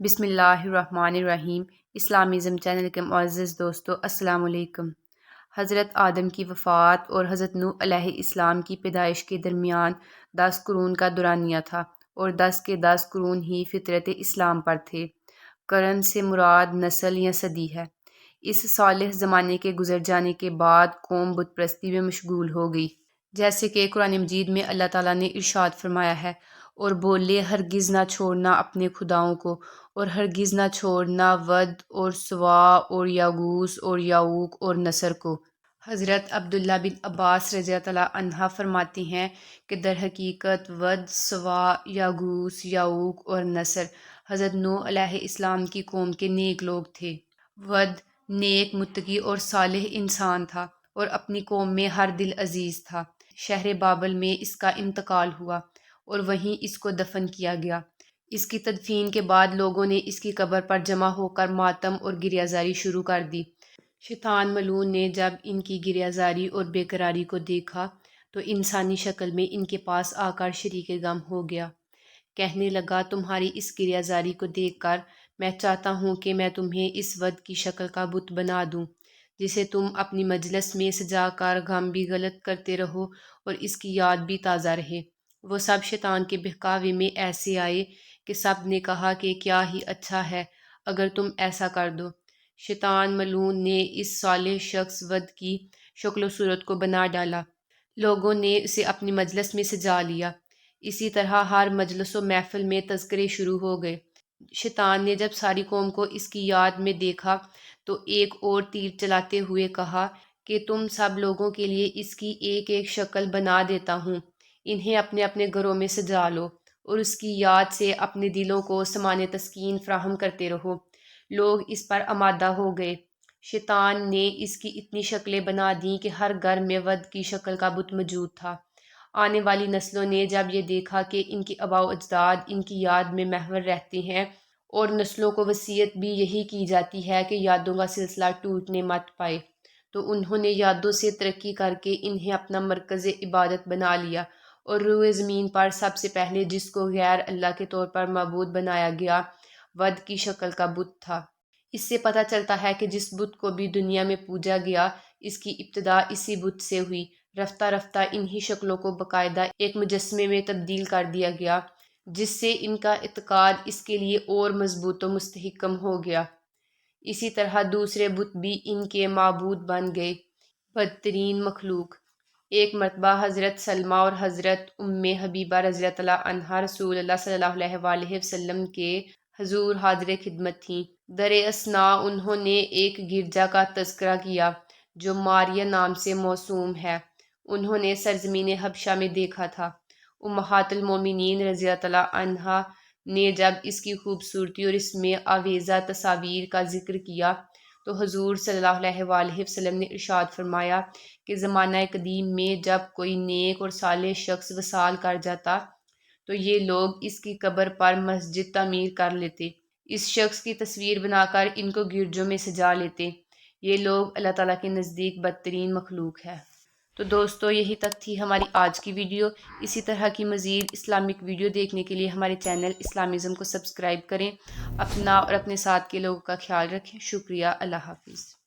بسم اللہ الرحمن الرحیم۔ اسلامزم چینل کے معزز دوستو السلام علیکم۔ حضرت آدم کی وفات اور حضرت نوح علیہ السلام کی پیدائش کے درمیان 10 قرون کا دورانیہ تھا اور 10 کے 10 قرون ہی فطرت اسلام پر تھے۔ قرن سے مراد نسل یا صدی ہے۔ اس صالح زمانے کے گزر جانے کے بعد قوم بت پرستی میں مشغول ہو گئی، جیسے کہ قرآن مجید میں اللہ تعالیٰ نے ارشاد فرمایا ہے، اور بولے ہرگز نہ چھوڑنا اپنے خداؤں کو، اور ہرگز نہ چھوڑنا ود اور سوا اور یاغوس اور یعوق اور نصر کو۔ حضرت عبداللہ بن عباس رضی اللہ عنہ فرماتے ہیں کہ در حقیقت ود، سوا، یاغوس، یعوق اور نصر حضرت نوح علیہ السلام کی قوم کے نیک لوگ تھے۔ ود نیک، متقی اور صالح انسان تھا اور اپنی قوم میں ہر دل عزیز تھا۔ شہر بابل میں اس کا انتقال ہوا اور وہیں اس کو دفن کیا گیا۔ اس کی تدفین کے بعد لوگوں نے اس کی قبر پر جمع ہو کر ماتم اور گریہ زاری شروع کر دی۔ شیطان ملعون نے جب ان کی گریہ زاری اور بے قراری کو دیکھا تو انسانی شکل میں ان کے پاس آ کر شریک غم ہو گیا۔ کہنے لگا، تمہاری اس گریہ زاری کو دیکھ کر میں چاہتا ہوں کہ میں تمہیں اس ود کی شکل کا بت بنا دوں، جسے تم اپنی مجلس میں سجا کر غم بھی غلط کرتے رہو اور اس کی یاد بھی تازہ رہے۔ وہ سب شیطان کے بہکاوے میں ایسے آئے کہ سب نے کہا کہ کیا ہی اچھا ہے اگر تم ایسا کر دو۔ شیطان ملعون نے اس صالح شخص ود کی شکل و صورت کو بنا ڈالا۔ لوگوں نے اسے اپنی مجلس میں سجا لیا۔ اسی طرح ہر مجلس و محفل میں تذکرے شروع ہو گئے۔ شیطان نے جب ساری قوم کو اس کی یاد میں دیکھا تو ایک اور تیر چلاتے ہوئے کہا کہ تم سب لوگوں کے لیے اس کی ایک ایک شکل بنا دیتا ہوں، انہیں اپنے اپنے گھروں میں سجا لو اور اس کی یاد سے اپنے دلوں کو سامان تسکین فراہم کرتے رہو۔ لوگ اس پر آمادہ ہو گئے۔ شیطان نے اس کی اتنی شکلیں بنا دیں کہ ہر گھر میں ود کی شکل کا بت موجود تھا۔ آنے والی نسلوں نے جب یہ دیکھا کہ ان کے آباء و اجداد ان کی یاد میں محور رہتے ہیں اور نسلوں کو وصیت بھی یہی کی جاتی ہے کہ یادوں کا سلسلہ ٹوٹنے مت پائے، تو انہوں نے یادوں سے ترقی کر کے انہیں اپنا مرکز عبادت بنا لیا، اور روئے زمین پر سب سے پہلے جس کو غیر اللہ کے طور پر معبود بنایا گیا ود کی شکل کا بت تھا۔ اس سے پتہ چلتا ہے کہ جس بت کو بھی دنیا میں پوجا گیا، اس کی ابتدا اسی بت سے ہوئی۔ رفتہ رفتہ انہی شکلوں کو باقاعدہ ایک مجسمے میں تبدیل کر دیا گیا، جس سے ان کا اعتقاد اس کے لیے اور مضبوط و مستحکم ہو گیا۔ اسی طرح دوسرے بت بھی ان کے معبود بن گئے۔ بدترین مخلوق۔ ایک مرتبہ حضرت سلمہ اور حضرت ام حبیبہ رضی اللہ عنہا رسول اللہ صلی اللہ علیہ وآلہ وسلم کے حضور حاضر خدمت تھیں۔ در اثناء انہوں نے ایک گرجا کا تذکرہ کیا جو ماریہ نام سے موسوم ہے۔ انہوں نے سرزمین حبشہ میں دیکھا تھا۔ امہات المومنین رضی اللہ عنہا نے جب اس کی خوبصورتی اور اس میں آویزہ تصاویر کا ذکر کیا تو حضور صلی اللہ علیہ وآلہ وسلم نے ارشاد فرمایا کہ زمانہ قدیم میں جب کوئی نیک اور صالح شخص وصال کر جاتا تو یہ لوگ اس کی قبر پر مسجد تعمیر کر لیتے، اس شخص کی تصویر بنا کر ان کو گرجوں میں سجا لیتے۔ یہ لوگ اللہ تعالیٰ کے نزدیک بدترین مخلوق ہے۔ تو دوستو، یہی تک تھی ہماری آج کی ویڈیو۔ اسی طرح کی مزید اسلامک ویڈیو دیکھنے کے لیے ہمارے چینل اسلامزم کو سبسکرائب کریں۔ اپنا اور اپنے ساتھ کے لوگوں کا خیال رکھیں۔ شکریہ۔ اللہ حافظ۔